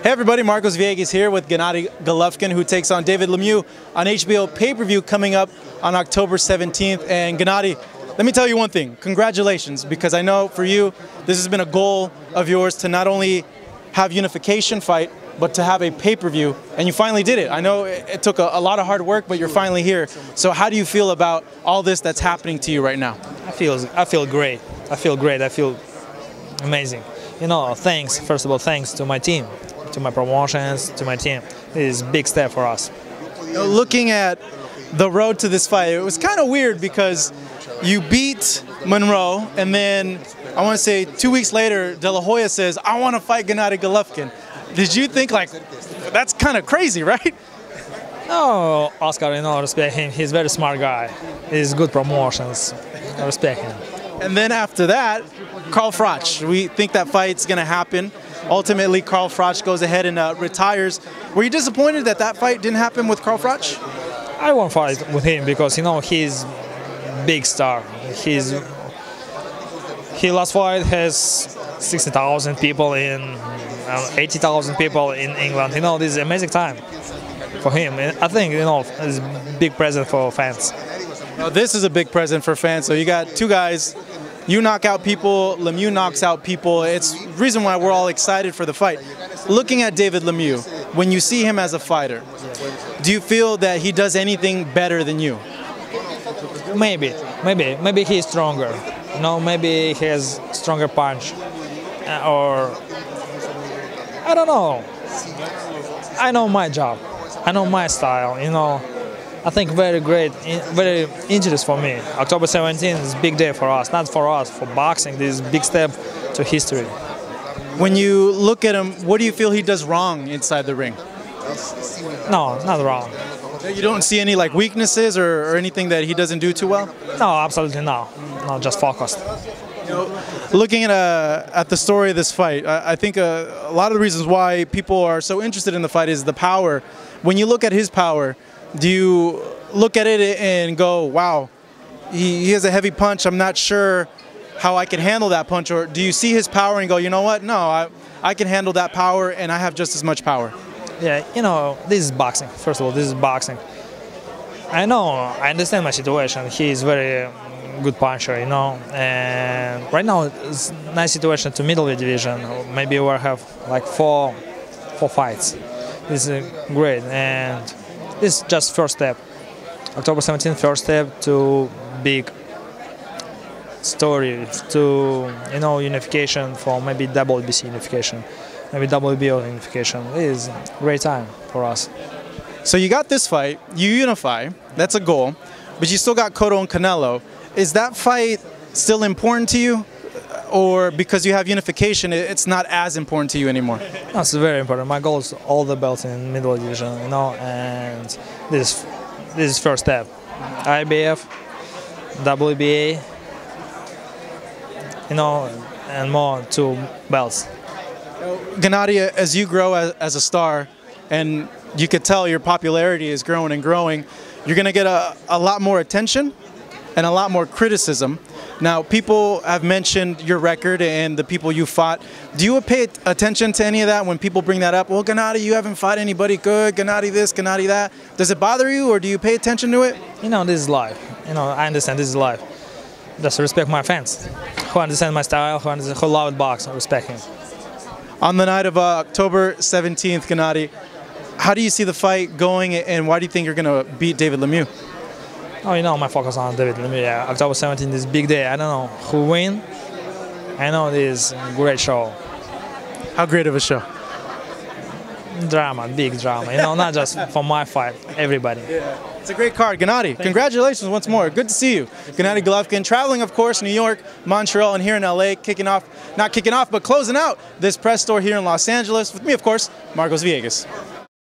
Hey everybody, Marcos Villegas here with Gennady Golovkin, who takes on David Lemieux on HBO PPV coming up on October 17th. And Gennady, let me tell you one thing. Congratulations, because I know for you, this has been a goal of yours to not only have unification fight, but to have a pay-per-view, and you finally did it. I know it took a lot of hard work, but you're finally here. So how do you feel about all this that's happening to you right now? I feel great. I feel great. I feel amazing. You know, thanks, first of all, thanks to my team, to my promotions, to my team. This is a big step for us. Looking at the road to this fight, it was kind of weird because you beat Monroe, and then I want to say 2 weeks later, De La Hoya says, I want to fight Gennady Golovkin. Did you think, like, that's kind of crazy, right? No, Oscar, you know, respect him. He's a very smart guy. He's good promotions. I respect him. And then after that, Carl Froch. We think that fight's going to happen. Ultimately, Carl Froch goes ahead and retires. Were you disappointed that that fight didn't happen with Carl Froch? I won't fight with him because, you know, he's big star. His last fight has 60,000 people in 80,000 people in England. You know, this is an amazing time for him. I think, you know, it's a big present for fans. Well, this is a big present for fans. So you got two guys. You knock out people, Lemieux knocks out people. It's the reason why we're all excited for the fight. Looking at David Lemieux, when you see him as a fighter, do you feel that he does anything better than you? Maybe he's stronger. You know, maybe he has stronger punch, or I don't know. I know my job. I know my style. You know, I think very great, very interesting for me. October 17th is a big day for us. Not for us, for boxing. This is a big step to history. When you look at him, what do you feel he does wrong inside the ring? No, not wrong. You don't see any like weaknesses or anything that he doesn't do too well? No, absolutely no. No, just focused. You know, looking at the story of this fight, I think a lot of the reasons why people are so interested in the fight is the power. When you look at his power, do you look at it and go, wow, he has a heavy punch, I'm not sure how I can handle that punch? Or do you see his power and go, you know what, no, I can handle that power and I have just as much power? Yeah, you know, this is boxing. First of all, this is boxing. I know, I understand my situation. He is very good puncher, you know, and right now it's a nice situation to middleweight division. Maybe we'll have like four fights. This is great, and this is just first step. October 17th, first step to big story, to, you know, unification for maybe WBC unification, maybe WBO unification. It is a great time for us. So you got this fight, you unify, that's a goal, but you still got Cotto and Canelo. Is that fight still important to you? Or because you have unification, it's not as important to you anymore? That's very important. My goal is all the belts in middle division, you know, and this is first step. IBF, WBA, you know, and more, 2 belts. Gennady, as you grow as a star, and you could tell your popularity is growing and growing, you're going to get a lot more attention and a lot more criticism. Now, people have mentioned your record and the people you fought. Do you pay attention to any of that when people bring that up? Well, Gennady, you haven't fought anybody good, Gennady this, Gennady that. Does it bother you, or do you pay attention to it? You know, this is life. You know, I understand this is life. Just respect my fans who understand my style, who love boxing. I respect him. On the night of October 17th, Gennady, how do you see the fight going, and why do you think you're going to beat David Lemieux? Oh, you know, my focus on David Lemieux. Yeah, October 17th is a big day. I don't know who win. I know this is a great show. How great of a show? Drama, big drama. You know, not just for my fight, everybody. Yeah. It's a great card. Gennady, congratulations once more. Good to see you. Gennady Golovkin, traveling, of course, New York, Montreal, and here in LA, not kicking off, but closing out this press tour here in Los Angeles. With me, of course, Marcos Villegas.